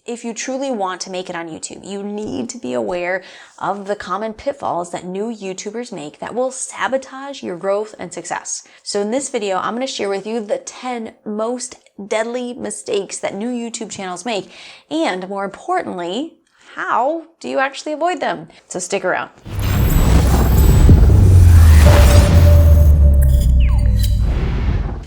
If you truly want to make it on YouTube, you need to be aware of the common pitfalls that new YouTubers make that will sabotage your growth and success. So in this video, I'm going to share with you the 10 most deadly mistakes that new YouTube channels make, and more importantly, how do you actually avoid them? So stick around.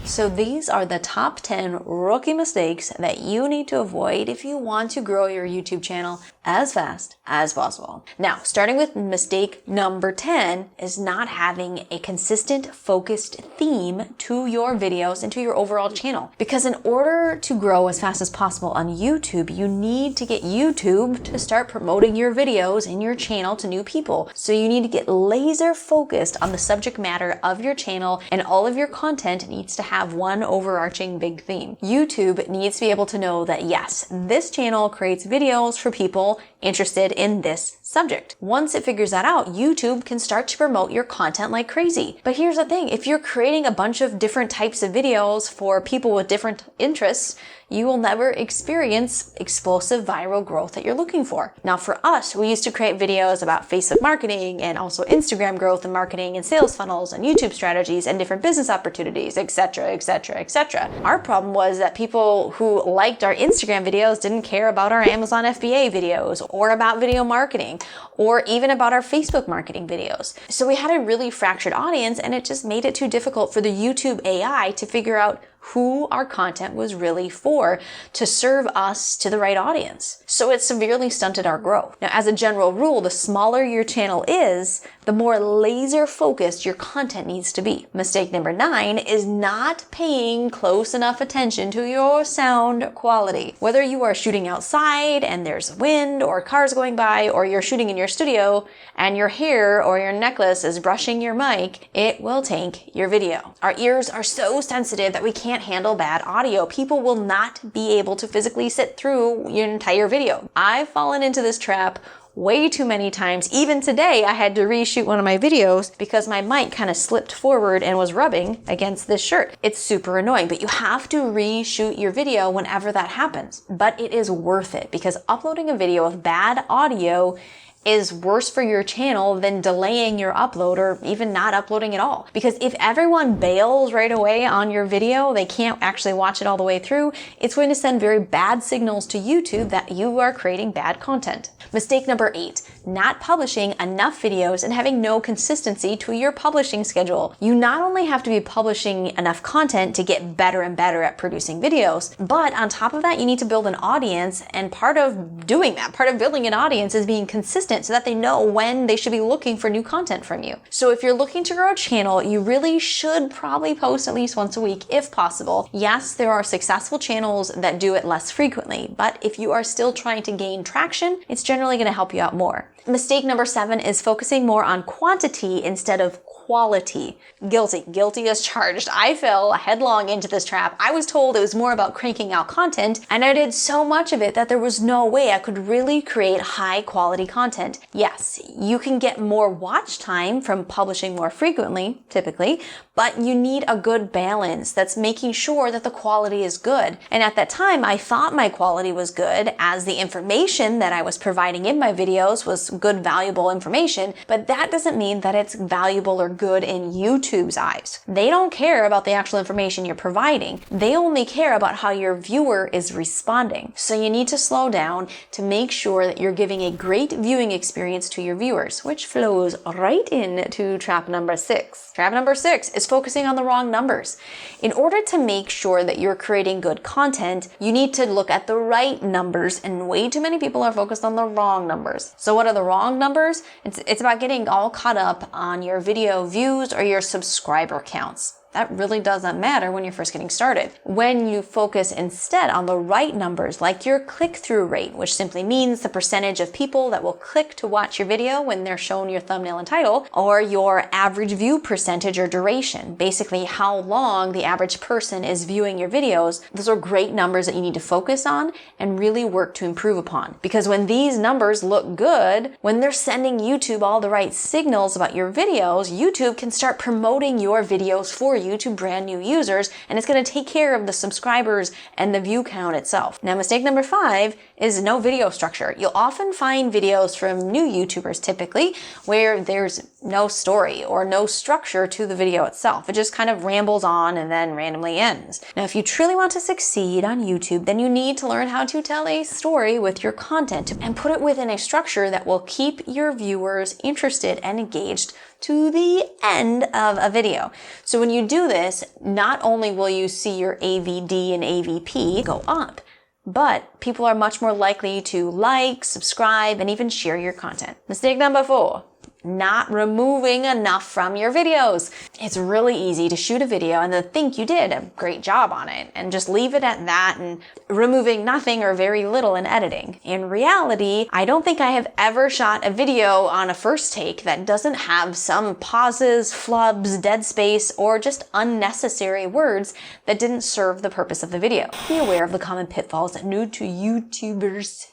So these are the top 10 rookie mistakes that you need to avoid if you want to grow your YouTube channel as fast as possible. Now, starting with mistake number 10 is not having a consistent, focused theme to your videos and to your overall channel. Because in order to grow as fast as possible on YouTube, you need to get YouTube to start promoting your videos and your channel to new people. So you need to get laser focused on the subject matter of your channel, and all of your content needs to have one overarching big theme. YouTube needs to be able to know that yes, this channel creates videos for people interested in this subject. Once it figures that out, YouTube can start to promote your content like crazy. But here's the thing, if you're creating a bunch of different types of videos for people with different interests, you will never experience explosive viral growth that you're looking for. Now for us, we used to create videos about Facebook marketing and also Instagram growth and marketing and sales funnels and YouTube strategies and different business opportunities, etc., etc., etc. Our problem was that people who liked our Instagram videos didn't care about our Amazon FBA videos or about video marketing or even about our Facebook marketing videos. So we had a really fractured audience, and it just made it too difficult for the YouTube AI to figure out who our content was really for to serve us to the right audience. So it severely stunted our growth. Now, as a general rule, the smaller your channel is, the more laser focused your content needs to be. Mistake number 9 is not paying close enough attention to your sound quality. Whether you are shooting outside and there's wind or cars going by, or you're shooting in your studio and your hair or your necklace is brushing your mic, it will tank your video. Our ears are so sensitive that we can't handle bad audio. People will not be able to physically sit through your entire video. I've fallen into this trap way too many times. Even today, I had to reshoot one of my videos because my mic kind of slipped forward and was rubbing against this shirt. It's super annoying, but you have to reshoot your video whenever that happens. But it is worth it, because uploading a video with bad audio is worse for your channel than delaying your upload or even not uploading at all. Because if everyone bails right away on your video, they can't actually watch it all the way through, it's going to send very bad signals to YouTube that you are creating bad content. Mistake number 8, not publishing enough videos and having no consistency to your publishing schedule. You not only have to be publishing enough content to get better and better at producing videos, but on top of that, you need to build an audience, and part of doing that, part of building an audience is being consistent so that they know when they should be looking for new content from you. So if you're looking to grow a channel, you really should probably post at least once a week if possible. Yes, there are successful channels that do it less frequently, but if you are still trying to gain traction, it's generally going to help you out more. Mistake number 7 is focusing more on quantity instead of quality. Guilty as charged. I fell headlong into this trap. I was told it was more about cranking out content, and I did so much of it that there was no way I could really create high quality content. Yes, you can get more watch time from publishing more frequently, typically, but you need a good balance that's making sure that the quality is good. And at that time, I thought my quality was good, as the information that I was providing in my videos was good, valuable information, but that doesn't mean that it's valuable or good in YouTube's eyes. They don't care about the actual information you're providing. They only care about how your viewer is responding. So you need to slow down to make sure that you're giving a great viewing experience to your viewers, which flows right into trap number 6. Trap number 6 is focusing on the wrong numbers. In order to make sure that you're creating good content, you need to look at the right numbers, and way too many people are focused on the wrong numbers. So what are the wrong numbers? It's about getting all caught up on your video views or your subscriber counts. That really doesn't matter when you're first getting started. When you focus instead on the right numbers, like your click-through rate, which simply means the percentage of people that will click to watch your video when they're shown your thumbnail and title, or your average view percentage or duration, basically how long the average person is viewing your videos, those are great numbers that you need to focus on and really work to improve upon. Because when these numbers look good, when they're sending YouTube all the right signals about your videos, YouTube can start promoting your videos for you to brand new users, and it's going to take care of the subscribers and the view count itself. Now, mistake number 5 is no video structure. You'll often find videos from new YouTubers typically where there's no story or no structure to the video itself. It just kind of rambles on and then randomly ends. Now, if you truly want to succeed on YouTube, then you need to learn how to tell a story with your content and put it within a structure that will keep your viewers interested and engaged to the end of a video. So when you do this, not only will you see your AVD and AVP go up, but people are much more likely to like, subscribe, and even share your content. Mistake number 4. Not removing enough from your videos. It's really easy to shoot a video and then think you did a great job on it and just leave it at that and removing nothing or very little in editing. In reality, I don't think I have ever shot a video on a first take that doesn't have some pauses, flubs, dead space, or just unnecessary words that didn't serve the purpose of the video. Be aware of the common pitfalls new to YouTubers.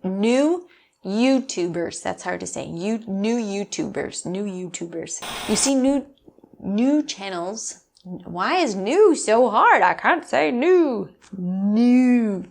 New YouTubers, that's hard to say. New YouTubers. You see new channels. Why is new so hard? I can't say new. New.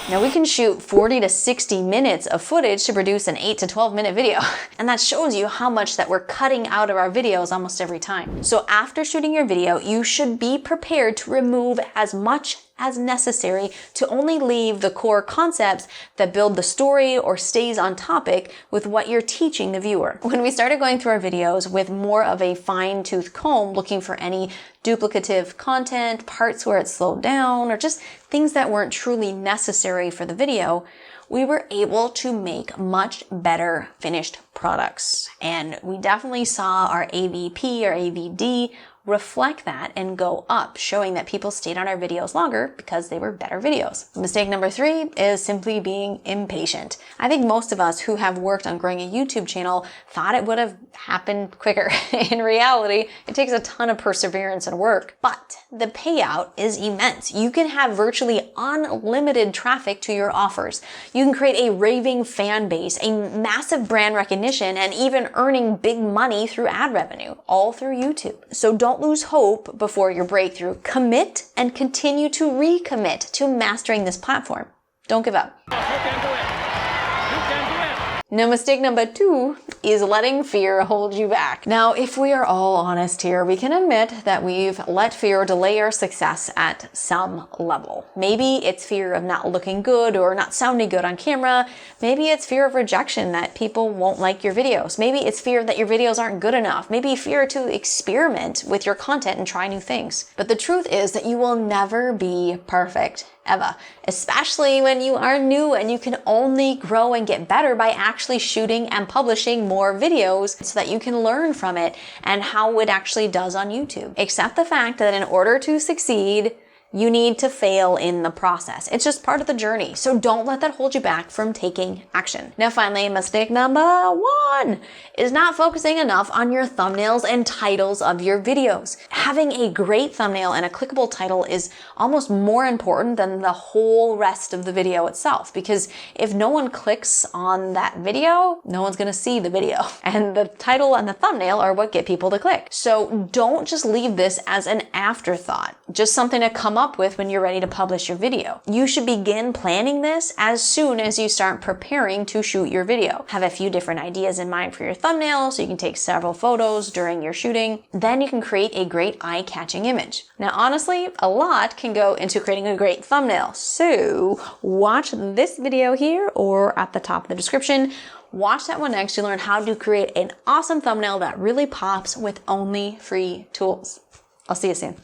Now we can shoot 40 to 60 minutes of footage to produce an 8 to 12 minute video. And that shows you how much that we're cutting out of our videos almost every time. So after shooting your video, you should be prepared to remove as much as necessary to only leave the core concepts that build the story or stays on topic with what you're teaching the viewer. When we started going through our videos with more of a fine-tooth comb, looking for any duplicative content, parts where it slowed down, or just things that weren't truly necessary for the video, we were able to make much better finished products. And we definitely saw our AVP or AVD reflect that and go up, showing that people stayed on our videos longer because they were better videos. Mistake number 3 is simply being impatient. I think most of us who have worked on growing a YouTube channel thought it would have happened quicker. In reality, it takes a ton of perseverance and work, but the payout is immense. You can have virtually unlimited traffic to your offers. You can create a raving fan base, a massive brand recognition, and even earning big money through ad revenue, all through YouTube. So don't lose hope before your breakthrough. Commit and continue to recommit to mastering this platform. Don't give up. You can do it. You can do it. Now, mistake number 2 is letting fear hold you back. Now, if we are all honest here, we can admit that we've let fear delay our success at some level. Maybe it's fear of not looking good or not sounding good on camera. Maybe it's fear of rejection, that people won't like your videos. Maybe it's fear that your videos aren't good enough. Maybe fear to experiment with your content and try new things. But the truth is that you will never be perfect. Ever. Especially when you are new and you can only grow and get better by actually shooting and publishing more videos so that you can learn from it and how it actually does on YouTube. Accept the fact that in order to succeed, you need to fail in the process. It's just part of the journey. So don't let that hold you back from taking action. Now, finally, mistake number 1 is not focusing enough on your thumbnails and titles of your videos. Having a great thumbnail and a clickable title is almost more important than the whole rest of the video itself, because if no one clicks on that video, no one's gonna see the video. And the title and the thumbnail are what get people to click. So don't just leave this as an afterthought, just something to come up with when you're ready to publish your video. You should begin planning this as soon as you start preparing to shoot your video. Have a few different ideas in mind for your thumbnail so you can take several photos during your shooting. Then you can create a great eye-catching image. Now, honestly, a lot can go into creating a great thumbnail. So watch this video here or at the top of the description. Watch that one next to learn how to create an awesome thumbnail that really pops with only free tools. I'll see you soon.